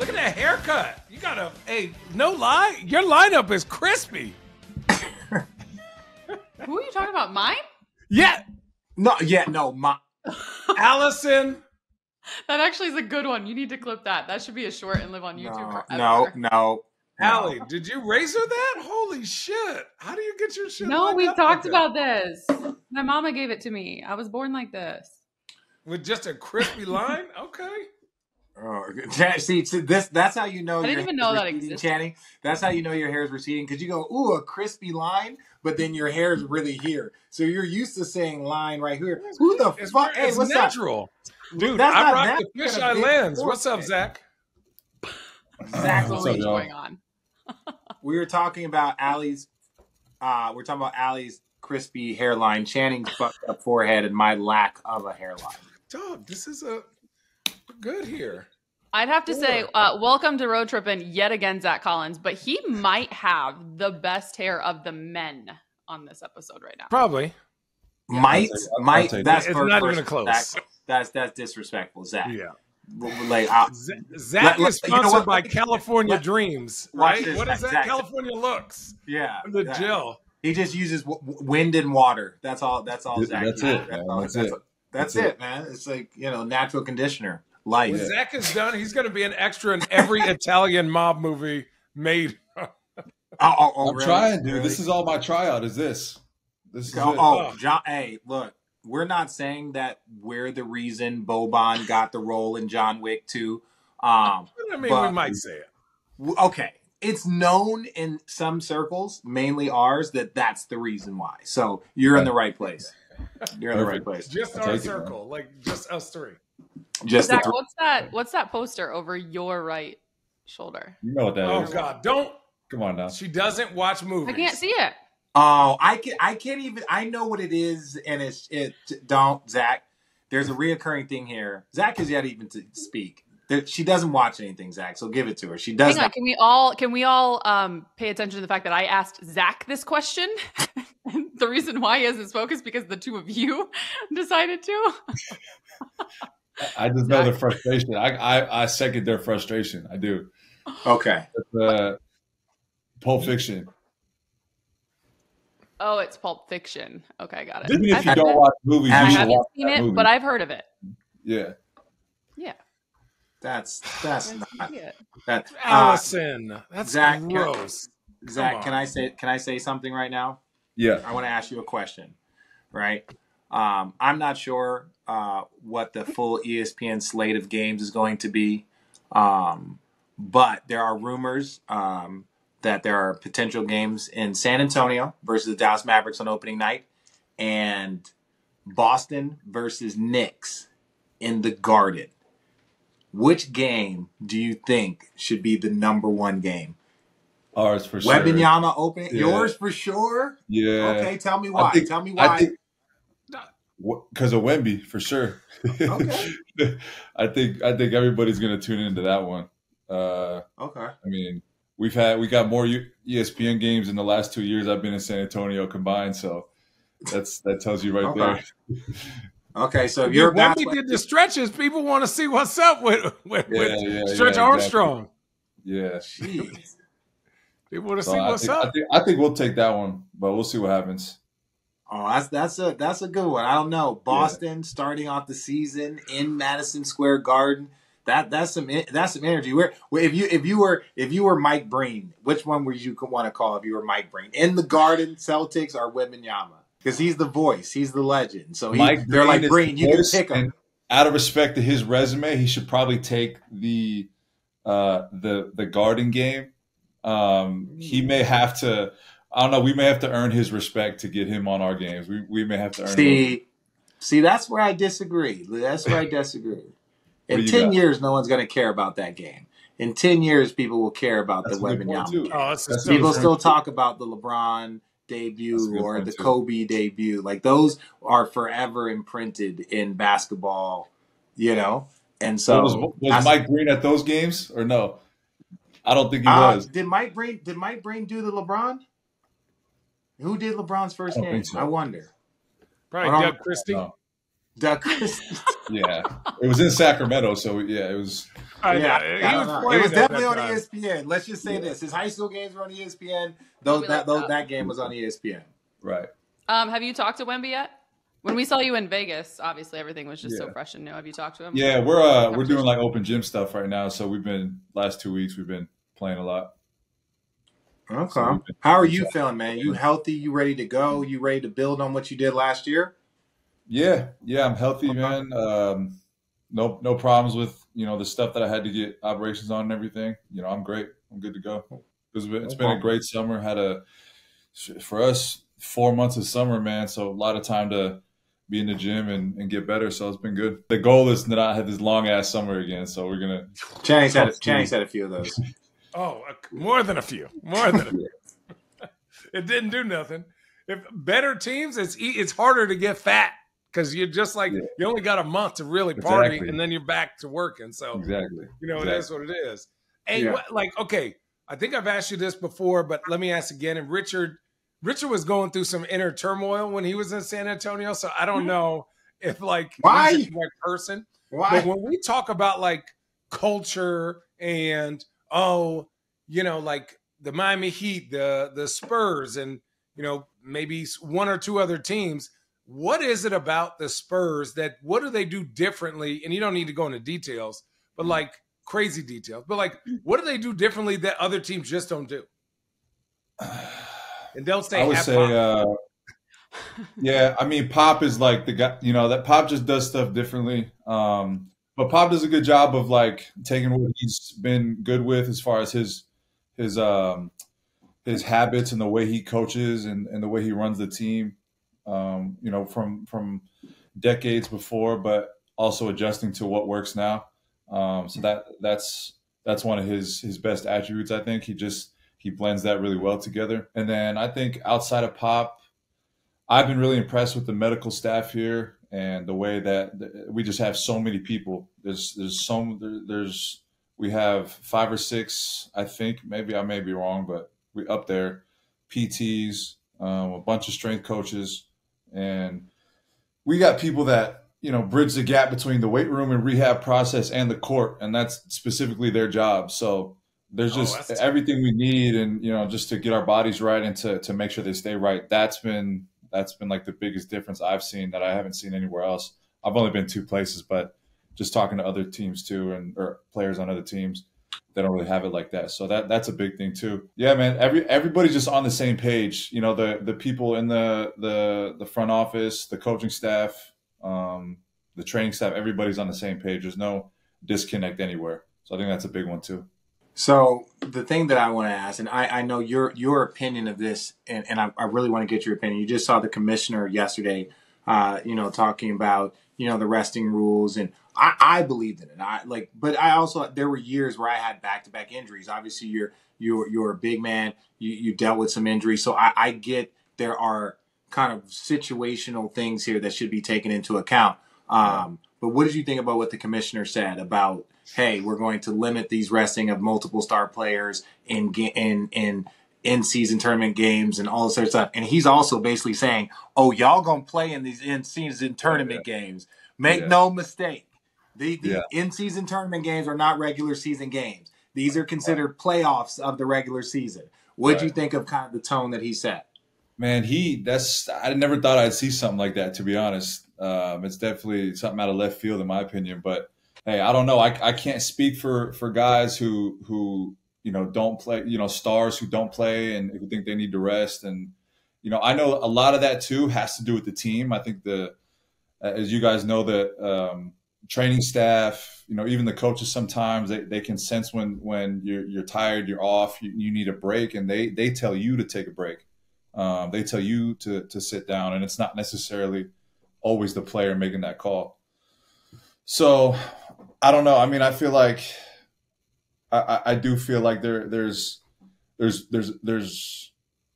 Look at that haircut. You got a, hey, no lie, your lineup is crispy. Who are you talking about? Mine? Yeah. No, Allison. That actually is a good one. You need to clip that. That should be a short and live on YouTube No. forever. Allie, did you razor that? Holy shit. How do you get your shit No, lined we up talked like that? about this. My mama gave it to me. I was born like this. With just a crispy line? Okay. Oh, see, that's how you know I didn't even know that existed. Channing. That's how you know your hair is receding, because you go, ooh, a crispy line, but then your hair is really here. So you're used to saying line right here. Who the fuck? Hey, it's what's natural. up? Dude, That's I not rock the fisheye lens. What's up, Zach? Zach, What's what's up, y'all? going on? We were talking about Allie's. We're talking about Allie's crispy hairline, Channing's fucked up forehead, and my lack of a hairline. Dog, this is good here. I'd have to say, welcome to Road Trippin' yet again, Zach Collins, but he might have the best hair of the men on this episode right now. Probably. Might. That's it's not even close. That's disrespectful, Zach. Yeah. Like Zach is sponsored by Let- California Dreams, watch right? this, What is that? Zach. California Looks. Yeah. The Jill. He just uses wind and water. That's all. Zach. That's it, man. That's it, man. It's like, natural conditioner. Life. When Zach is done, he's going to be an extra in every Italian mob movie made. I'm really? trying, dude. Really? This is all my tryout. Is this? This is it. John. Hey, look. We're not saying that we're the reason Boban got the role in John Wick 2. I mean, we might say it. Okay. It's known in some circles, mainly ours, that's the reason why. So you're in the right place. You're in the right place. Just our circle, like just us three. Just Zach, what's that poster over your right shoulder? You know what that is. Oh God, don't. Come on now. She doesn't watch movies. I can't see it. Oh, I can't even. I know what it is, and don't, Zach. There's a reoccurring thing here. Zach is yet even to speak. She doesn't watch anything, Zach. So give it to her. She does. Hang on, can we all pay attention to the fact that I asked Zach this question? The reason why he has his focus because the two of you decided to. I just know their frustration. I second their frustration. I do. Okay. Pulp Fiction. Oh, it's Pulp Fiction. Okay, got it. Even if you don't watch movies, I you should haven't watch seen that it, movie. but I've heard of it. Yeah. Yeah. That's not that. Allison, that's Zach, gross. Zach, can I say something right now? Yeah. I want to ask you a question, right? I'm not sure what the full ESPN slate of games is going to be, but there are rumors that there are potential games in San Antonio versus the Dallas Mavericks on opening night, and Boston versus Knicks in the Garden. Which game do you think should be the number one game? Ours for sure. Wembanyama opening. Yeah. Yours for sure? Yeah. Okay, tell me why. Tell me why. I think because of Wemby, for sure. Okay. I think everybody's gonna tune into that one. Okay. I mean, we got more ESPN games in the last 2 years I've been in San Antonio combined, so that tells you right there. Okay, so when we did the stretches, people want to see what's up with Stretch yeah, Armstrong. Exactly. Yeah. Jeez. People want to see what's up. I think we'll take that one, but we'll see what happens. Oh, that's a good one. I don't know. Boston starting off the season in Madison Square Garden. That's some energy. If you were Mike Breen, which one would you want to call if you were Mike Breen? In the Garden, Celtics or Wembanyama? Because he's the voice, he's the legend. So they're like, Breen, you can pick him. Out of respect to his resume, he should probably take the Garden game. He may have to. I don't know. We may have to earn his respect to get him on our games. We may have to earn. See, that's where I disagree. In 10 years, no one's going to care about that game. In 10 years, people will care about the Wembanyama game. People still talk about the LeBron debut or the Kobe debut. Like, those are forever imprinted in basketball, And so was Mike Breen at those games or no? I don't think he was. Did Mike Breen do the LeBron? Who did LeBron's first game? So. I wonder. Probably Doug Christie. No. Doug Christie. Yeah, it was in Sacramento, so yeah, it was. I Yeah, know. I He don't was know. playing It was at definitely that on time. ESPN. Let's just say this: his high school games were on ESPN. Oh, we like that. That game was on ESPN. Right. Have you talked to Wemby yet? When we saw you in Vegas, obviously everything was just so fresh and new. Have you talked to him? Yeah, we're doing like open gym stuff right now. So last 2 weeks we've been playing a lot. Okay. So how are you feeling, man? You healthy? You ready to go? You ready to build on what you did last year? Yeah, I'm healthy, man. No problems with the stuff that I had to get operations on and everything. I'm great. I'm good to go. It's been a great summer. For us, 4 months of summer, man. So a lot of time to be in the gym and get better. So it's been good. The goal is to not have this long ass summer again. So we're gonna. Channing's had a few of those. Oh, more than a few. More than a few. It didn't do nothing. If better teams, it's harder to get fat because you're just like you only got a month to really party, and then you're back to working. So exactly. It is what it is. Hey, okay, I think I've asked you this before, but let me ask again. And Richard was going through some inner turmoil when he was in San Antonio, so I don't know if why he's the right person. Why? But when we talk about like culture and like the Miami Heat, the Spurs, and maybe one or two other teams. What is it about the Spurs what do they do differently? And you don't need to go into details, but like crazy details. But like, what do they do differently that other teams just don't do? And don't say. I would say, yeah. I mean, Pop is like the guy. That Pop just does stuff differently. But Pop does a good job of like taking what he's been good with as far as his habits and the way he coaches and the way he runs the team, from decades before, but also adjusting to what works now. So that's one of his best attributes. I think he blends that really well together. And then I think outside of Pop, I've been really impressed with the medical staff here and the way that we just have so many people. We have 5 or 6, I think. Maybe I may be wrong, but we up there. PTs, a bunch of strength coaches, and we got people that bridge the gap between the weight room and rehab process and the court, and that's specifically their job. So there's just everything we need, and just to get our bodies right and to make sure they stay right. That's been like the biggest difference I've seen that I haven't seen anywhere else. I've only been 2 places, but just talking to other teams too, or players on other teams, they don't really have it like that. So that's a big thing too. Yeah, man. Everybody's just on the same page. The people in the front office, the coaching staff, the training staff. Everybody's on the same page. There's no disconnect anywhere. So I think that's a big one too. So the thing that I want to ask, and I know your opinion of this, and I really want to get your opinion. You just saw the commissioner yesterday, talking about the resting rules, and I believed in it. But I also there were years where I had back-to-back injuries. Obviously, you're a big man. You dealt with some injuries, so I get there are kind of situational things here that should be taken into account. But what did you think about what the commissioner said about, hey, we're going to limit these resting of multiple star players in in-season tournament games and all this other stuff? And he's also basically saying, oh, y'all going to play in these in-season tournament games. Make no mistake. The in-season tournament games are not regular season games. These are considered playoffs of the regular season. What do you think of kind of the tone that he set? Man, I never thought I'd see something like that, to be honest. It's definitely something out of left field in my opinion, but hey, I don't know. I can't speak for guys who don't play, stars who don't play and who think they need to rest. And, I know a lot of that too has to do with the team. I think as you guys know, the training staff, even the coaches, sometimes they can sense when you're tired, you're off, you need a break, and they tell you to take a break. They tell you to sit down, and it's not necessarily always the player making that call. So I don't know. I mean, I feel like I do feel like there's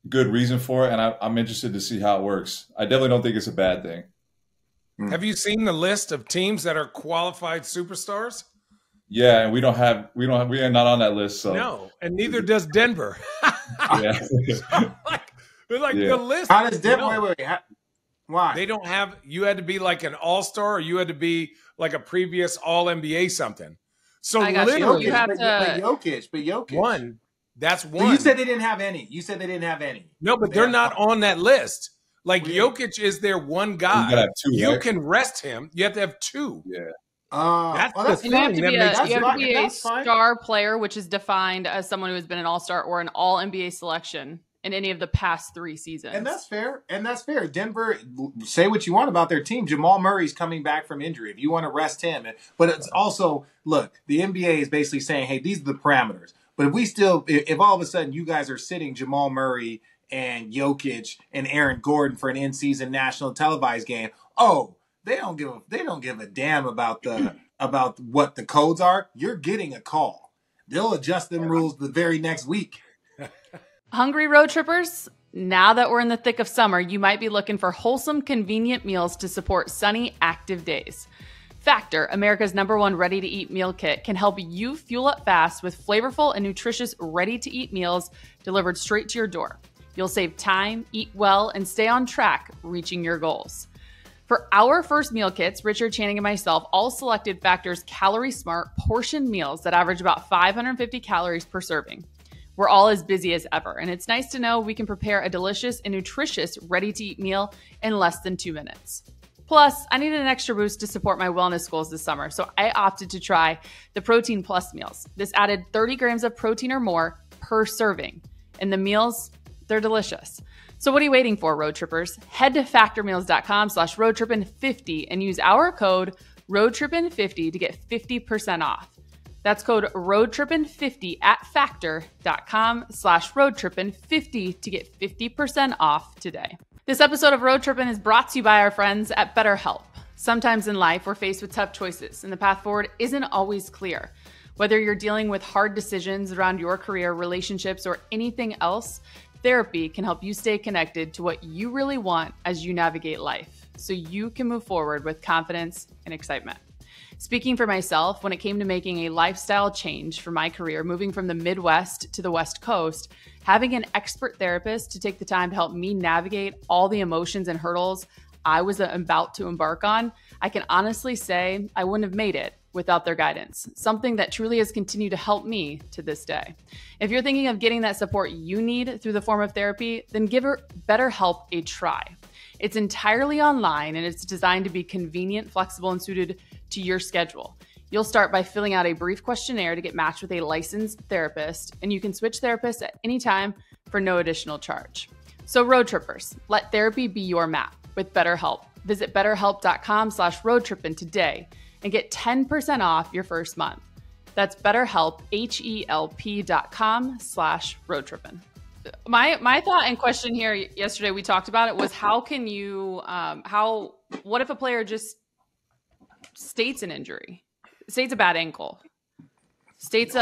good reason for it, and I'm interested to see how it works. I definitely don't think it's a bad thing. Have you seen the list of teams that are qualified superstars? Yeah, and we are not on that list. So no, and neither does Denver. Yeah. The list. How does Denver? Wait. Why? They don't have. You had to be like an all-star, or you had to be like a previous All-NBA something. So I got you. literally, You have but to. Jokic. one. That's But one. you said they didn't have any. No, but they're not on that list. Like Jokic is their one guy. You gotta have two, You right? can rest him. You have to have two. Yeah. That's the You have thing to that be makes a star player, which is defined as someone who has been an all-star or an all-NBA selection in any of the past 3 seasons. And that's fair. Denver, say what you want about their team. Jamal Murray's coming back from injury. If you want to rest him. But it's also, look, the NBA is basically saying, hey, these are the parameters. But if all of a sudden you guys are sitting Jamal Murray and Jokic and Aaron Gordon for an in-season national televised game, they don't give a damn about what the codes are. You're getting a call. They'll adjust them rules the very next week. Hungry road trippers? Now that we're in the thick of summer, you might be looking for wholesome, convenient meals to support sunny, active days. Factor, America's #1 ready-to-eat meal kit, can help you fuel up fast with flavorful and nutritious ready-to-eat meals delivered straight to your door. You'll save time, eat well, and stay on track, reaching your goals. For our first meal kits, Richard Channing and myself all selected Factor's Calorie Smart portion meals that average about 550 calories per serving. We're all as busy as ever, and it's nice to know we can prepare a delicious and nutritious ready-to-eat meal in less than 2 minutes. Plus, I needed an extra boost to support my wellness goals this summer, so I opted to try the Protein Plus meals. This added 30 grams of protein or more per serving, and the meals, they're delicious. So what are you waiting for, road trippers? Head to factormeals.com/roadtrippin50 and use our code roadtrippin50 to get 50% off. That's code roadtrippin50 at factor.com/roadtrippin50 to get 50% off today. This episode of Road Trippin' is brought to you by our friends at BetterHelp. Sometimes in life, we're faced with tough choices, and the path forward isn't always clear. Whether you're dealing with hard decisions around your career, relationships, or anything else, therapy can help you stay connected to what you really want as you navigate life, so you can move forward with confidence and excitement. Speaking for myself, when it came to making a lifestyle change for my career, moving from the Midwest to the West Coast, having an expert therapist to take the time to help me navigate all the emotions and hurdles I was about to embark on, I can honestly say I wouldn't have made it without their guidance, something that truly has continued to help me to this day. If you're thinking of getting that support you need through the form of therapy, then give BetterHelp a try. It's entirely online, and it's designed to be convenient, flexible, and suited to your schedule. You'll start by filling out a brief questionnaire to get matched with a licensed therapist, and you can switch therapists at any time for no additional charge. So road trippers, let therapy be your map with BetterHelp. Visit betterhelp.com/roadtrippin today and get 10% off your first month. That's BetterHelp, HELP.com/roadtrippin. My thought and question here yesterday, we talked about it, was how can you, what if a player just states an injury, states a bad ankle, states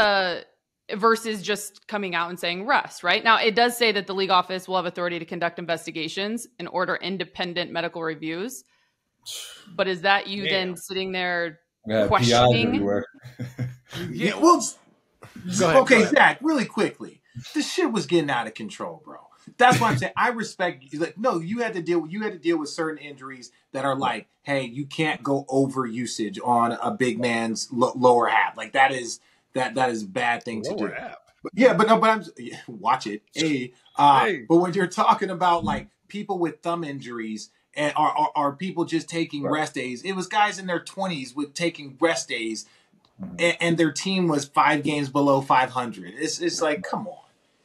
versus just coming out and saying rest, right? Now, it does say that the league office will have authority to conduct investigations and order independent medical reviews. But is that you then sitting there questioning? Okay, Zach, really quickly. This shit was getting out of control, bro. That's why I'm saying I respect you. Like, no, you had to deal with certain injuries that are like, hey, you can't go over usage on a big man's lower half. Like that is a bad thing to do. But I'm watch it. But when you're talking about like people with thumb injuries and are people just taking rest days, it was guys in their 20s with taking rest days, and their team was 5 games below 500. It's like, come on.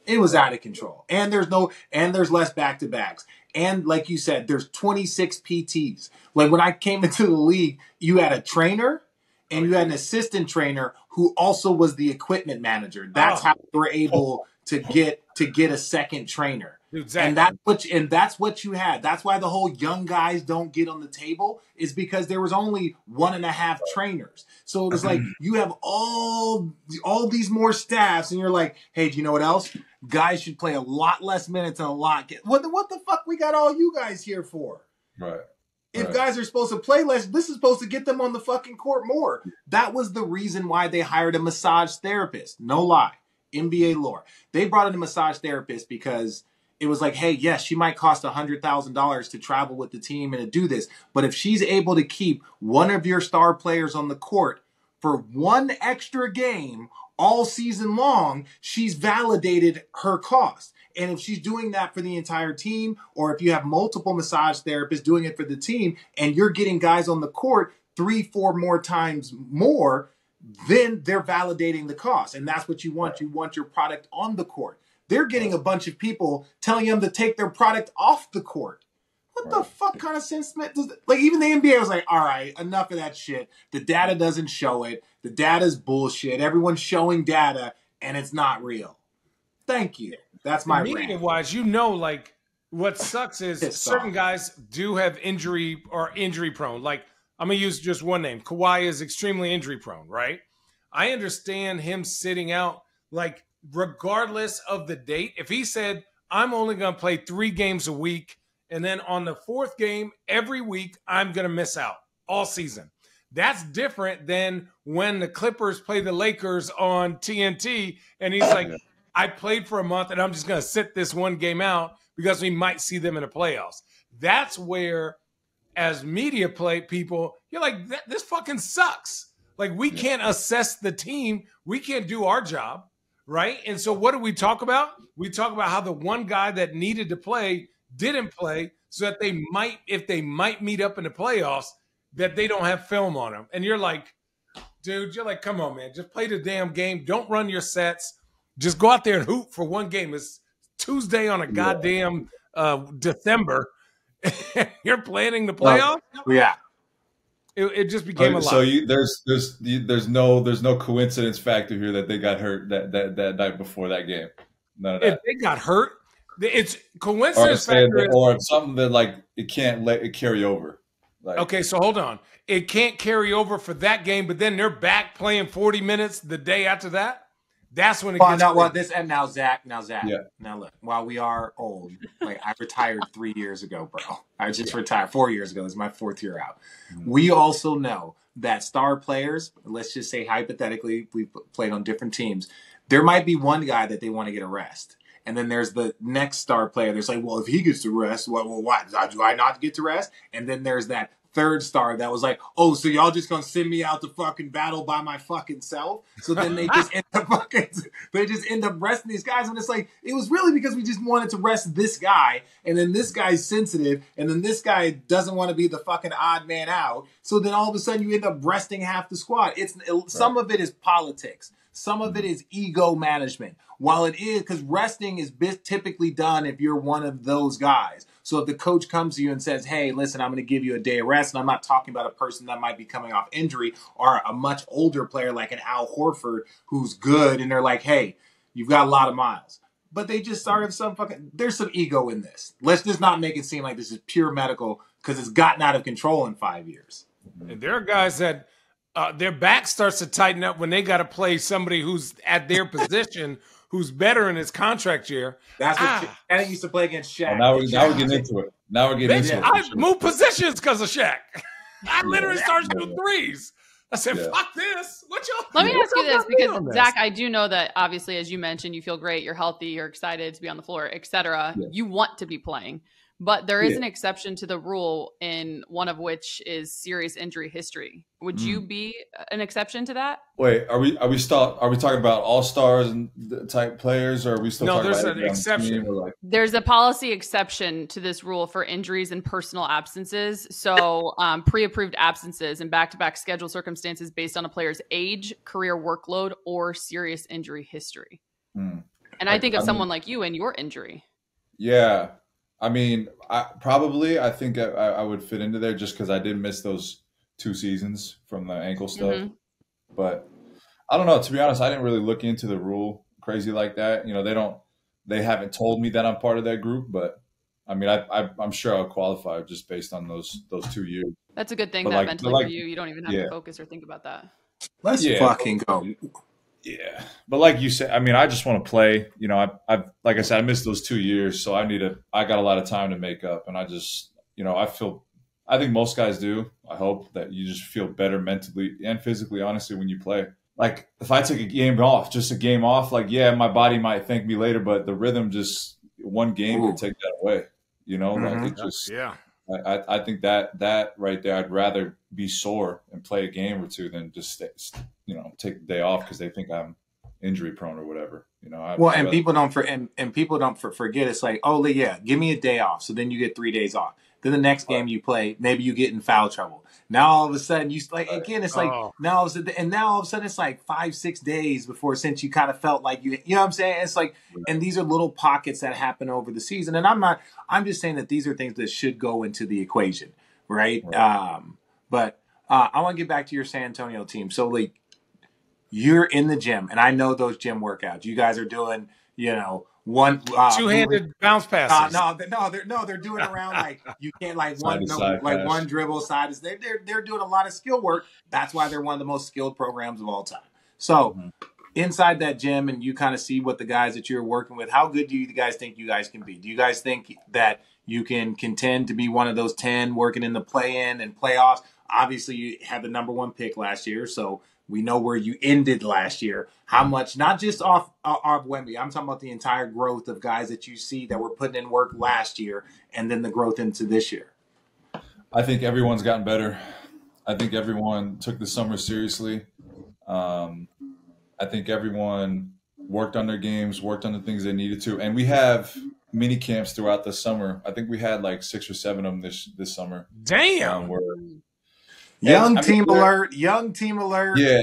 It was out of control. And there's less back-to-backs. And like you said, there's 26 PTs. Like when I came into the league, you had a trainer and you had an assistant trainer who also was the equipment manager. That's how we were able to get a second trainer. Exactly. And that's what you had. That's why the whole young guys don't get on the table, is because there was only 1.5 trainers. So it was like you have all these more staffs, and you're like, hey, do you know what else? Guys should play a lot less minutes and what the fuck we got all you guys here for? Right. If guys are supposed to play less, this is supposed to get them on the fucking court more. That was the reason why they hired a massage therapist. No lie. NBA lore. They brought in a massage therapist because it was like, hey, yes, she might cost $100,000 to travel with the team and to do this. But if she's able to keep one of your star players on the court for one extra game all season long, she's validated her cost. And if she's doing that for the entire team, or if you have multiple massage therapists doing it for the team, and you're getting guys on the court 3-4 more times more, then they're validating the cost. And that's what you want. You want your product on the court. They're getting a bunch of people telling them to take their product off the court. What the fuck kind of sense does like even the NBA was like, all right, enough of that shit. The data doesn't show it. The data's bullshit. Everyone's showing data and it's not real. Thank you. That's my rant. Media-wise, like what sucks is certain guys do have injury prone. Like I'm gonna use just one name. Kawhi is extremely injury prone, right? I understand him sitting out, like regardless of the date. If he said, I'm only gonna play 3 games a week, and then on the 4th game every week, I'm gonna miss out all season. That's different than when the Clippers play the Lakers on TNT, and he's like, I played for a month and I'm just going to sit this one game out because we might see them in the playoffs. That's where, as media people, you're like, this fucking sucks. Like, we can't assess the team. We can't do our job, right? And so what do we talk about? We talk about how the one guy that needed to play didn't play so that they might, if they might meet up in the playoffs, that they don't have film on them. And you're like, dude, you're like, come on, man. Just play the damn game. Don't run your sets. Just go out there and hoop for one game. It's Tuesday on a goddamn December. You're planning the playoff? Yeah. It just became a lot. So there's no coincidence factor here that they got hurt that night before that game. None of that. If they got hurt, it's coincidence factor. Or something that like it can't let it carry over. Like, okay, so hold on. It can't carry over for that game, but then they're back playing 40 minutes the day after that. That's when it gets now Zach. Yeah. Now look, while we are old, like I retired 3 years ago, bro. I just retired 4 years ago. This is my 4th year out. Mm-hmm. We also know that star players, let's just say hypothetically, we've played on different teams. There might be one guy that they want to get a rest. And then there's the next star player. There's like, well, if he gets to rest, well, why do I not get to rest? And then there's that third star that was like, oh, so y'all just gonna send me out to fucking battle by my fucking self? So then they just end up resting these guys. And it's like, it was really because we just wanted to rest this guy, and then this guy's sensitive, and then this guy doesn't want to be the fucking odd man out. So then all of a sudden you end up resting half the squad. Some of it is politics. Some of it is ego management. While it is, because resting is typically done if you're one of those guys. So if the coach comes to you and says, hey, listen, I'm going to give you a day of rest, and I'm not talking about a person that might be coming off injury or a much older player like an Al Horford who's good, and they're like, hey, you've got a lot of miles. But they just started there's some ego in this. Let's just not make it seem like this is pure medical because it's gotten out of control in 5 years. And there are guys that their back starts to tighten up when they got to play somebody who's at their position who's better in his contract year. That's what Shannon used to play against Shaq. Now we're getting into it. I moved positions because of Shaq. I literally started shooting threes. I said, fuck this. Let me ask you this, because Zach, I do know that obviously, as you mentioned, you feel great, you're healthy, you're excited to be on the floor, etc. Yeah. You want to be playing. But there is an exception to the rule, in one of which is serious injury history. Would you be an exception to that? Wait, are we talking about all-stars and type players, or are we still talking about there's an exception. There's a policy exception to this rule for injuries and personal absences. So pre-approved absences and back-to-back schedule circumstances based on a player's age, career workload, or serious injury history. And I think of someone like you and your injury. Yeah. I mean, I think I would fit into there just because I did miss those 2 seasons from the ankle stuff. Mm-hmm. But I don't know. To be honest, I didn't really look into the rule crazy like that. You know, they haven't told me that I'm part of that group. But I mean, I'm sure I'll qualify just based on those 2 years. That's a good thing that mentally for you don't even have to focus or think about that. Let's fucking go. Yeah, but like you said, I mean, I just want to play. You know, I've like I said, I missed those 2 years, so I got a lot of time to make up, and I just, you know, I think most guys do. I hope that you just feel better mentally and physically, honestly, when you play. Like if I took a game off, like, yeah, my body might thank me later, but the rhythm just one game Ooh. could take that away. You know, like it just. Yeah. I think that right there, I'd rather be sore and play a game or two than just take the day off because they think I'm injury prone or whatever. You know, And people don't forget. It's like, oh yeah, give me a day off. So then you get 3 days off. Then the next game you play, maybe you get in foul trouble. Now all of a sudden you like again. It's like now all of a sudden it's like 5-6 days before since you kind of felt like you know what I'm saying. It's like, and these are little pockets that happen over the season. And I'm just saying that these are things that should go into the equation, right? But I want to get back to your San Antonio team. So like, you're in the gym, and I know those gym workouts. You guys are doing, one two-handed bounce passes. They're doing around like you can't like one dribble side is they're doing a lot of skill work. That's why they're one of the most skilled programs of all time. So inside that gym, and you kind of see what the guys that you're working with. How good do you guys think you guys can be? Do you guys think that you can contend to be one of those 10 working in the play-in and playoffs? Obviously, you had the number 1 pick last year, so we know where you ended last year. How much, not just off Wemby, I'm talking about the entire growth of guys that you see that were putting in work last year and then the growth into this year. I think everyone's gotten better. I think everyone took the summer seriously. I think everyone worked on their games, worked on the things they needed to. And we have mini camps throughout the summer. I think we had like 6 or 7 of them this summer. Damn. Young team alert. Yeah,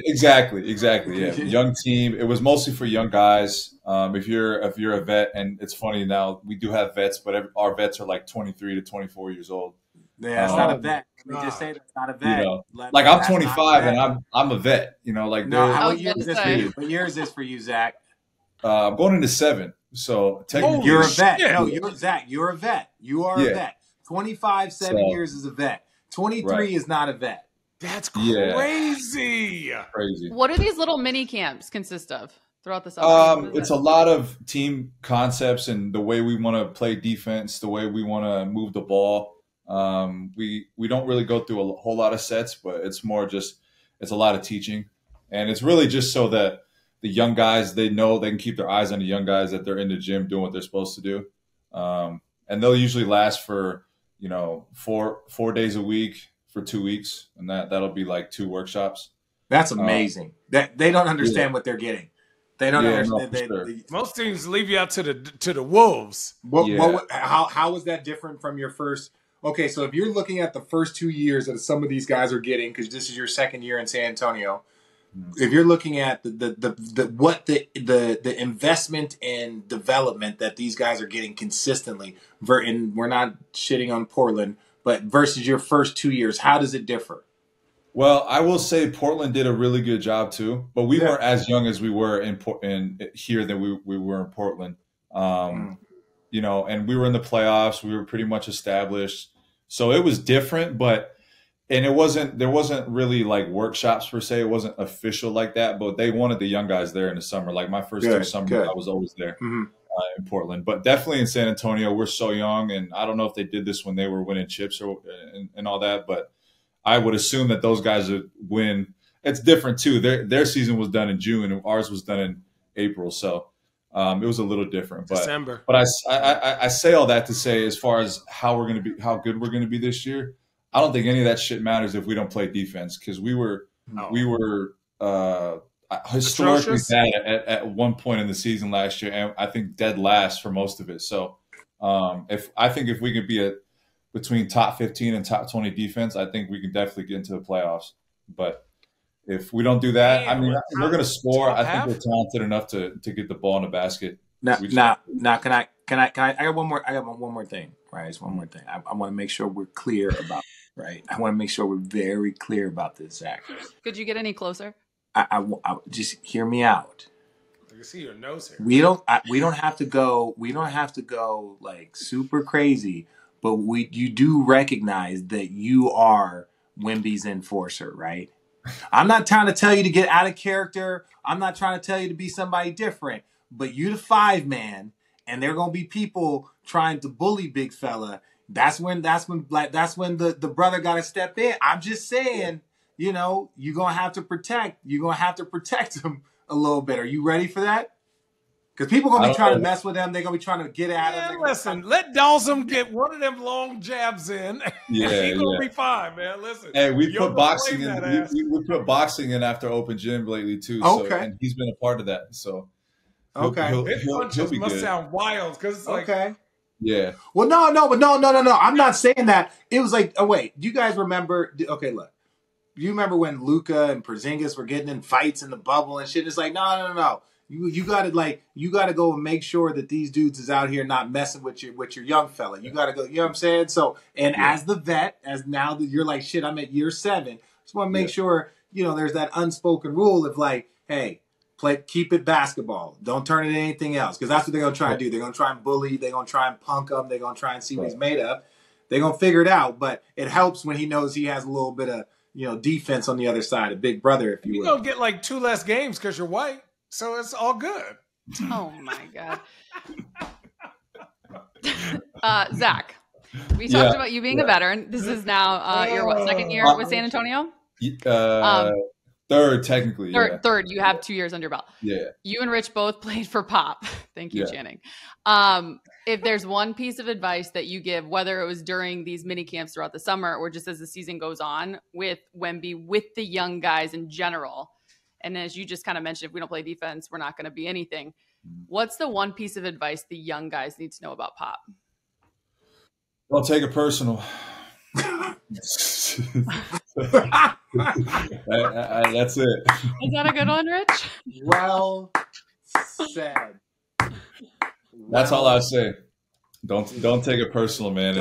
exactly. Yeah. Young team. It was mostly for young guys. If you're a vet, and it's funny now, we do have vets, but our vets are like 23 to 24 years old. Yeah, it's not a vet. Let me just say that's not a vet. You know, like I'm 25 and I'm a vet. You know, like what year is this for you? What year is this for you, Zach? I'm going into 7. So technically, you're a vet. No, you're Zach. You're a vet. You are a vet. 25, 7 years is a vet. 23 is not a vet. That's crazy. Crazy. What do these little mini camps consist of throughout the summer? It's a lot of team concepts and the way we want to play defense, the way we want to move the ball. We don't really go through a whole lot of sets, but it's more just it's a lot of teaching, and it's really just so that the young guys, they know they can keep their eyes on the young guys, that they're in the gym doing what they're supposed to do, and they'll usually last for 4 days a week for 2 weeks, and that'll be like 2 workshops. That's amazing. That they don't understand what they're getting. They don't understand. Sure. Most teams leave you out to the wolves. How is that different from your first? Okay, so if you're looking at the first 2 years that some of these guys are getting, because this is your second year in San Antonio, if you're looking at the investment and development that these guys are getting consistently, and we're not shitting on Portland, but versus your first 2 years, how does it differ? Well, I will say Portland did a really good job too, but we weren't as young as we were in here than we were in Portland. And we were in the playoffs. We were pretty much established, so it was different. There wasn't really like workshops per se. It wasn't official like that, but they wanted the young guys there in the summer. Like my first 2 summers, I was always there. In Portland, but definitely in San Antonio, we're so young, and I don't know if they did this when they were winning chips and all that, but I would assume that those guys would win. It's different too. Their season was done in June, and ours was done in April, so it was a little different. But December. But I say all that to say, as far as how good we're going to be this year, I don't think any of that shit matters if we don't play defense, because we were historically bad at one point in the season last year, and I think dead last for most of it. So if we could be between top 15 and top 20 defense, I think we can definitely get into the playoffs. But if we don't do that, we're going to score. I think we're talented enough to get the ball in the basket. Now, can I? I got one more thing. Right, it's one more thing. I want to make sure we're clear about. Right, I want to make sure we're very clear about this, Zach. Could you get any closer? I just hear me out. I can see your nose here. We don't have to go like super crazy, but you do recognize that you are Wemby's enforcer, right? I'm not trying to tell you to get out of character. I'm not trying to tell you to be somebody different, but you the 5-man, and there are gonna be people trying to bully big fella. That's when the brother got to step in. I'm just saying, you're gonna have to protect him a little bit. Are you ready for that? Because people going to be trying to mess with them. They're going to be trying to get at him. Listen, let Dawson get one of them long jabs in. Yeah, he's going to be fine, man. Listen. Hey, we put boxing in. We put boxing in after open gym lately too. Okay. So, and he's been a part of that. So He'll must sound wild because it's like. Okay. Yeah. Well, no. I'm not saying that. It was like, oh wait, do you guys remember? Okay, look. You remember when Luka and Porzingis were getting in fights in the bubble and shit? It's like, no. You gotta go and make sure that these dudes is out here not messing with your young fella. You gotta go, you know what I'm saying? So, and as the vet, as now that you're like, shit, I'm at year 7. Just want to make sure, there's that unspoken rule of like, hey, keep it basketball. Don't turn it into anything else. Because that's what they're gonna try to do. They're gonna try and bully, they're gonna try and punk him, they're gonna try and see what he's made of. They're gonna figure it out, but it helps when he knows he has a little bit of defense on the other side, a big brother, if you will. You're gonna get like 2 less games because you're white. So it's all good. Oh my God. Zach, we talked about you being a veteran. This is now your second year with San Antonio? Third, technically. Third. You have 2 years under your belt. Yeah. You and Rich both played for Pop. Thank you, Channing. If there's one piece of advice that you give, whether it was during these mini camps throughout the summer or just as the season goes on with Wemby, with the young guys in general, and as you just kind of mentioned, if we don't play defense, we're not going to be anything. What's the one piece of advice the young guys need to know about Pop? Don't take it personal. That's it. Is that a good one, Rich? Well said. That's all I say. Don't take it personal, man.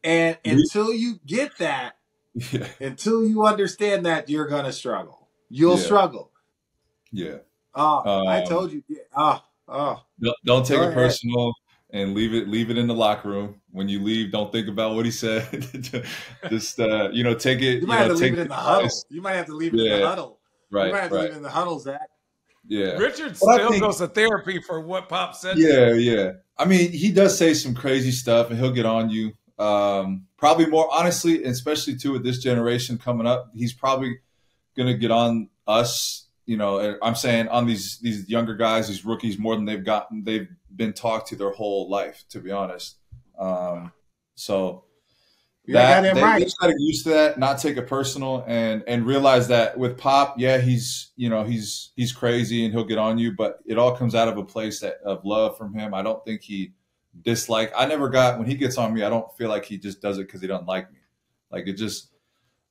And until you get that, until you understand that, you're gonna struggle. You'll struggle. Yeah. I told you. Don't take it personal and leave it in the locker room. When you leave, don't think about what he said. Just take it. You might have to leave it in the huddle. You might have to leave it in the huddle. Right. You might have to leave it in the huddle, Zach. Yeah. Richard still goes to therapy for what Pop said. Yeah. I mean, he does say some crazy stuff, and he'll get on you. Probably more honestly, and especially too with this generation coming up, he's probably gonna get on us. I'm saying on these younger guys, these rookies, more than they've been talked to their whole life, to be honest. So they just gotta get used to that, not take it personal, and realize that with Pop, he's crazy and he'll get on you, but it all comes out of a place of love from him. I don't think he when he gets on me, I don't feel like he just does it because he doesn't like me. Like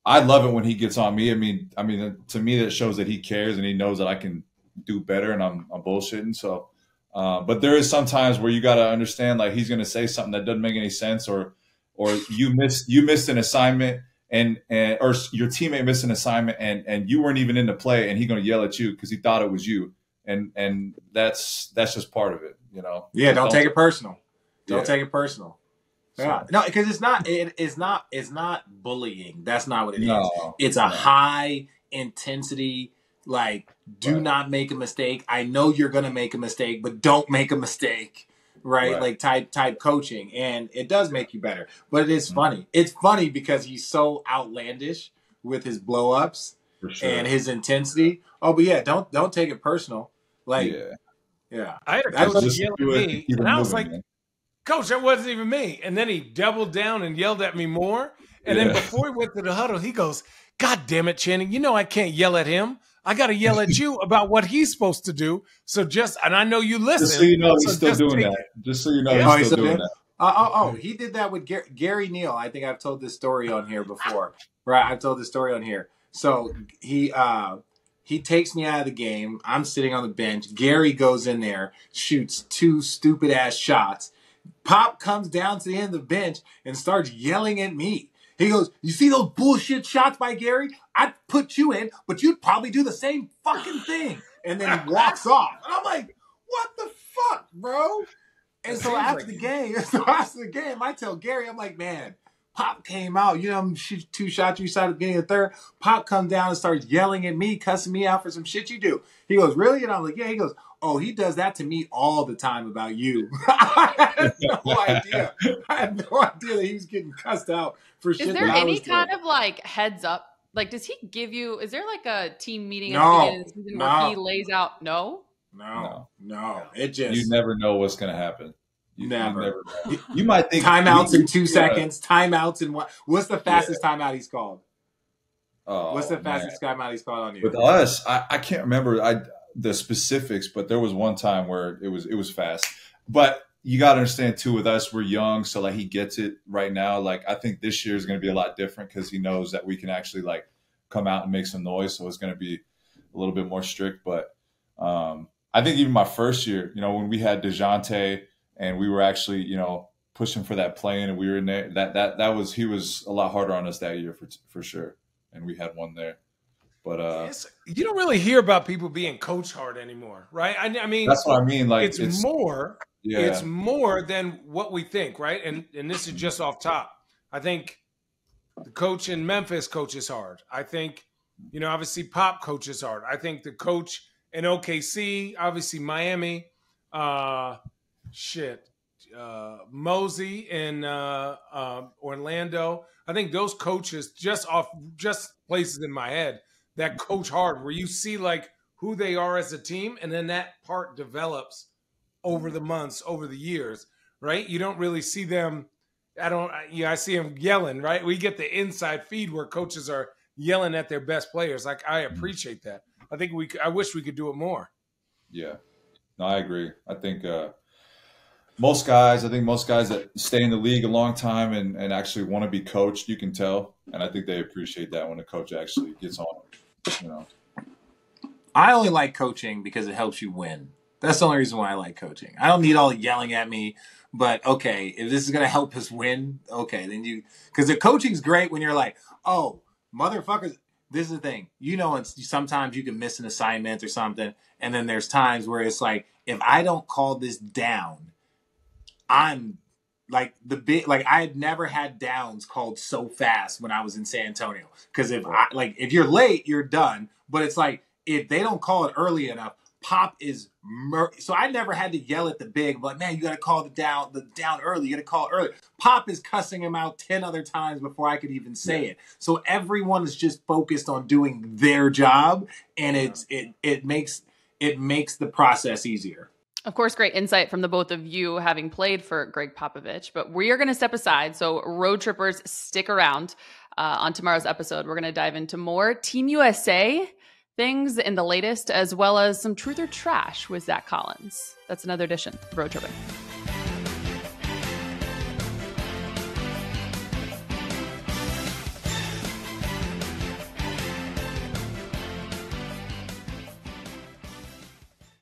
I love it when he gets on me. I mean, to me, that shows that he cares and he knows that I can do better, and I'm bullshitting. So, but there is some times where you got to understand, like, he's going to say something that doesn't make any sense, or you missed an assignment, or your teammate missed an assignment, and you weren't even in the play, and he's going to yell at you because he thought it was you, and that's just part of it, Yeah, don't take it personal. Don't take it personal. Yeah, no, because it's not bullying. That's not what it is. It's a high intensity, like, do not make a mistake. I know you're gonna make a mistake, but don't make a mistake, right? Like type coaching, and it does make you better. But it is funny. It's funny because he's so outlandish with his blow ups and his intensity. Oh, but yeah, don't take it personal. Like, I had a coach yell at me, and I was like, Coach, that wasn't even me. And then he doubled down and yelled at me more. And then before he went to the huddle, he goes, God damn it, Channing, I can't yell at him. I got to yell at you about what he's supposed to do. So and I know you listen. Just so you know he's still doing that. Just so you know he's still doing that. He did that with Gary Neal. I think I've told this story on here before. Right, I've told this story on here. So he takes me out of the game. I'm sitting on the bench. Gary goes in there, shoots 2 stupid-ass shots. Pop comes down to the end of the bench and starts yelling at me. He goes, you see those bullshit shots by Gary? I'd put you in, but you'd probably do the same fucking thing. And then he walks off. And I'm like, what the fuck, bro? And so after the game, I tell Gary, I'm like, man, Pop came out. Shoot 2 shots you shot at the beginning of the third. Pop comes down and starts yelling at me, cussing me out for some shit you do. He goes, really? And I'm like, yeah. He goes, oh, he does that to me all the time about you. I had no idea. That he was getting cussed out for shit. Is there any kind of like heads up? Like, does he give you? Is there like a team meeting at the beginning of the season where he lays out? No. No. Yeah. It just You never know what's going to happen. You never. never know. You might think Timeouts in 2 seconds. Timeouts in what? What's the fastest Yeah. timeout he's called? Oh, What's the man. fastest timeout he's called on you? With us, I can't remember the specifics, but there was one time where it was fast. But you got to understand too, with us, we're young, so like he gets it right now. Like I think this year is going to be a lot different because he knows that we can actually like come out and make some noise. So it's going to be a little bit more strict. But I think even my first year, when we had DeJounte and we were actually, pushing for that play-in and we were in there, he was a lot harder on us that year for sure. And we had one there. But you don't really hear about people being coach hard anymore, right? I mean, that's what I mean. Like it's more. Yeah. It's more than what we think, right? And this is just off top. I think the coach in Memphis coaches hard. I think, obviously Pop coaches hard. I think the coach in OKC, obviously Miami, Mosey in Orlando. I think those coaches just places in my head that coach hard, where you see like who they are as a team, and then that part develops over the months, over the years, right? You don't really see them. I see them yelling, right? We get the inside feed where coaches are yelling at their best players. Like, I appreciate that. I wish we could do it more. Yeah, no, I agree. I think most guys that stay in the league a long time and actually want to be coached, you can tell. And I think they appreciate that when a coach actually gets on them, I only like coaching because it helps you win. That's the only reason why I like coaching. I don't need all yelling at me, but okay, if this is going to help us win, okay, then because the coaching's great when you're like, oh, motherfuckers, this is the thing. Sometimes you can miss an assignment or something, and then there's times where it's like, if I don't call this down, I'm like I had never had downs called so fast when I was in San Antonio. Because if you're late, you're done. But it's like, if they don't call it early enough, Pop is so I never had to yell at the big, but man, you got to call the down early. You got to call it early. Pop is cussing him out 10 other times before I could even say it. So everyone is just focused on doing their job, and it makes the process easier. Of course, great insight from the both of you having played for Gregg Popovich, but we are going to step aside. So road trippers, stick around. On tomorrow's episode, we're going to dive into more Team USA things in the latest, as well as some truth or trash with Zach Collins. That's another edition of Road Trippin.